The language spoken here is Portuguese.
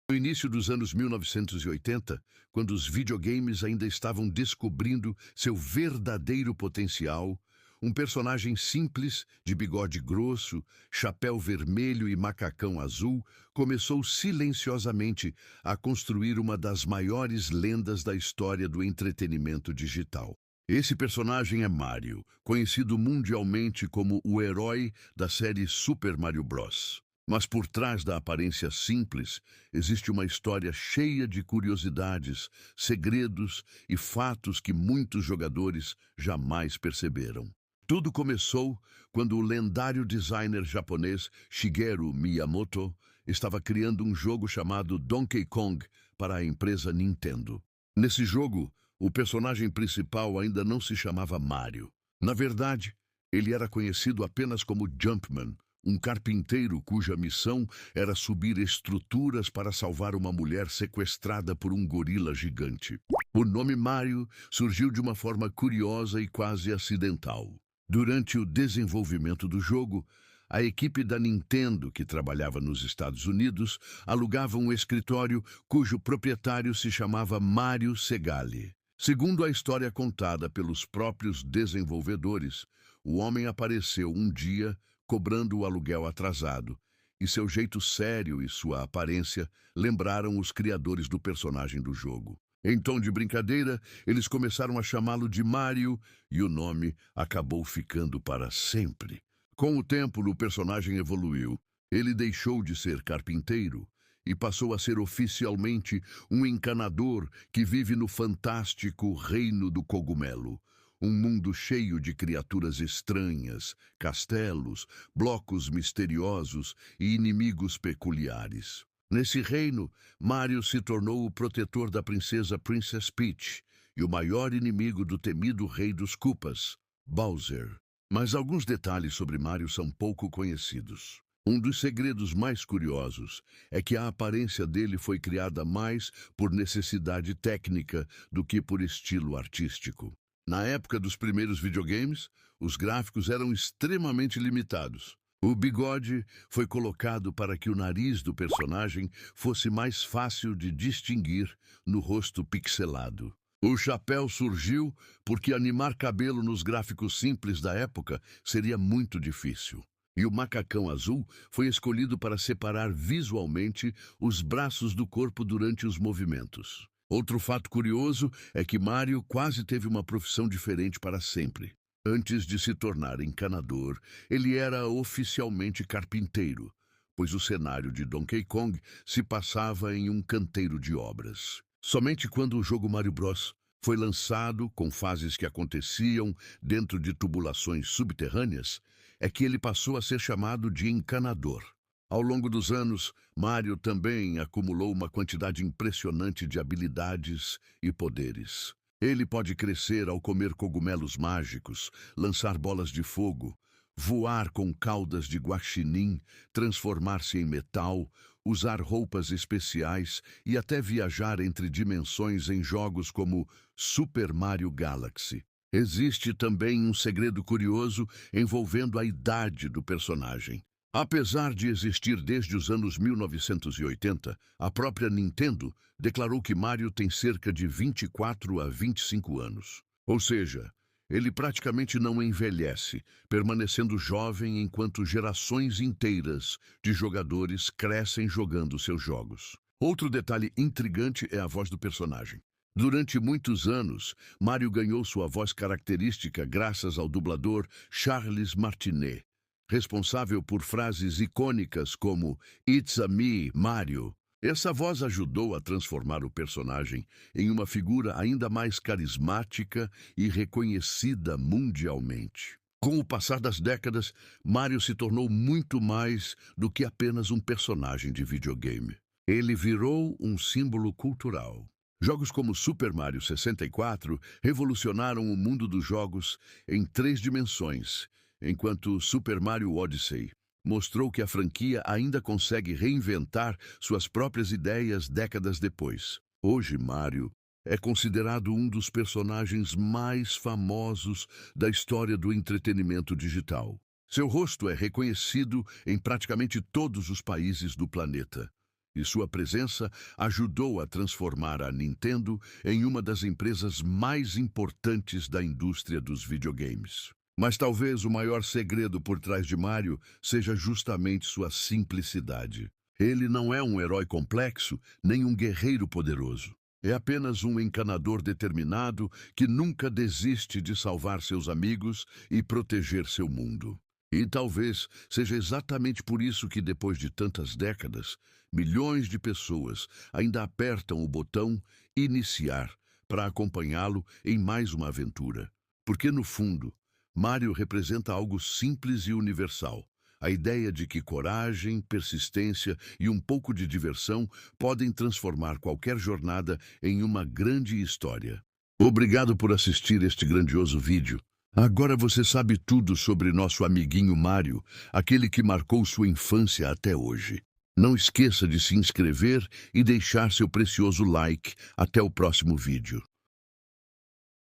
No início dos anos 1980, quando os videogames ainda estavam descobrindo seu verdadeiro potencial, um personagem simples, de bigode grosso, chapéu vermelho e macacão azul, começou silenciosamente a construir uma das maiores lendas da história do entretenimento digital. Esse personagem é Mario, conhecido mundialmente como o herói da série Super Mario Bros. Mas por trás da aparência simples, existe uma história cheia de curiosidades, segredos e fatos que muitos jogadores jamais perceberam. Tudo começou quando o lendário designer japonês Shigeru Miyamoto estava criando um jogo chamado Donkey Kong para a empresa Nintendo. Nesse jogo, o personagem principal ainda não se chamava Mario. Na verdade, ele era conhecido apenas como Jumpman, um carpinteiro cuja missão era subir estruturas para salvar uma mulher sequestrada por um gorila gigante. O nome Mario surgiu de uma forma curiosa e quase acidental. Durante o desenvolvimento do jogo, a equipe da Nintendo, que trabalhava nos Estados Unidos, alugava um escritório cujo proprietário se chamava Mario Segale. Segundo a história contada pelos próprios desenvolvedores, o homem apareceu um dia cobrando o aluguel atrasado, e seu jeito sério e sua aparência lembraram os criadores do personagem do jogo. Em tom de brincadeira, eles começaram a chamá-lo de Mario, e o nome acabou ficando para sempre. Com o tempo, o personagem evoluiu. Ele deixou de ser carpinteiro e passou a ser oficialmente um encanador que vive no fantástico reino do cogumelo. Um mundo cheio de criaturas estranhas, castelos, blocos misteriosos e inimigos peculiares. Nesse reino, Mario se tornou o protetor da princesa Princess Peach e o maior inimigo do temido rei dos Koopas, Bowser. Mas alguns detalhes sobre Mario são pouco conhecidos. Um dos segredos mais curiosos é que a aparência dele foi criada mais por necessidade técnica do que por estilo artístico. Na época dos primeiros videogames, os gráficos eram extremamente limitados. O bigode foi colocado para que o nariz do personagem fosse mais fácil de distinguir no rosto pixelado. O chapéu surgiu porque animar cabelo nos gráficos simples da época seria muito difícil. E o macacão azul foi escolhido para separar visualmente os braços do corpo durante os movimentos. Outro fato curioso é que Mario quase teve uma profissão diferente para sempre. Antes de se tornar encanador, ele era oficialmente carpinteiro, pois o cenário de Donkey Kong se passava em um canteiro de obras. Somente quando o jogo Mario Bros. Foi lançado, com fases que aconteciam dentro de tubulações subterrâneas, é que ele passou a ser chamado de encanador. Ao longo dos anos, Mario também acumulou uma quantidade impressionante de habilidades e poderes. Ele pode crescer ao comer cogumelos mágicos, lançar bolas de fogo, voar com caudas de guaxinim, transformar-se em metal, usar roupas especiais e até viajar entre dimensões em jogos como Super Mario Galaxy. Existe também um segredo curioso envolvendo a idade do personagem. Apesar de existir desde os anos 1980, a própria Nintendo declarou que Mario tem cerca de 24 a 25 anos. Ou seja, ele praticamente não envelhece, permanecendo jovem enquanto gerações inteiras de jogadores crescem jogando seus jogos. Outro detalhe intrigante é a voz do personagem. Durante muitos anos, Mario ganhou sua voz característica graças ao dublador Charles Martinet, responsável por frases icônicas como "It's a me, Mario". Essa voz ajudou a transformar o personagem em uma figura ainda mais carismática e reconhecida mundialmente. Com o passar das décadas, Mario se tornou muito mais do que apenas um personagem de videogame. Ele virou um símbolo cultural. Jogos como Super Mario 64 revolucionaram o mundo dos jogos em 3 dimensões, enquanto Super Mario Odyssey mostrou que a franquia ainda consegue reinventar suas próprias ideias décadas depois. Hoje, Mario é considerado um dos personagens mais famosos da história do entretenimento digital. Seu rosto é reconhecido em praticamente todos os países do planeta. e sua presença ajudou a transformar a Nintendo em uma das empresas mais importantes da indústria dos videogames. Mas talvez o maior segredo por trás de Mario seja justamente sua simplicidade. Ele não é um herói complexo, nem um guerreiro poderoso. É apenas um encanador determinado que nunca desiste de salvar seus amigos e proteger seu mundo. E talvez seja exatamente por isso que, depois de tantas décadas, milhões de pessoas ainda apertam o botão iniciar para acompanhá-lo em mais uma aventura. Porque, no fundo, Mario representa algo simples e universal. A ideia de que coragem, persistência e um pouco de diversão podem transformar qualquer jornada em uma grande história. Obrigado por assistir este grandioso vídeo. Agora você sabe tudo sobre nosso amiguinho Mario, aquele que marcou sua infância até hoje. Não esqueça de se inscrever e deixar seu precioso like. Até o próximo vídeo.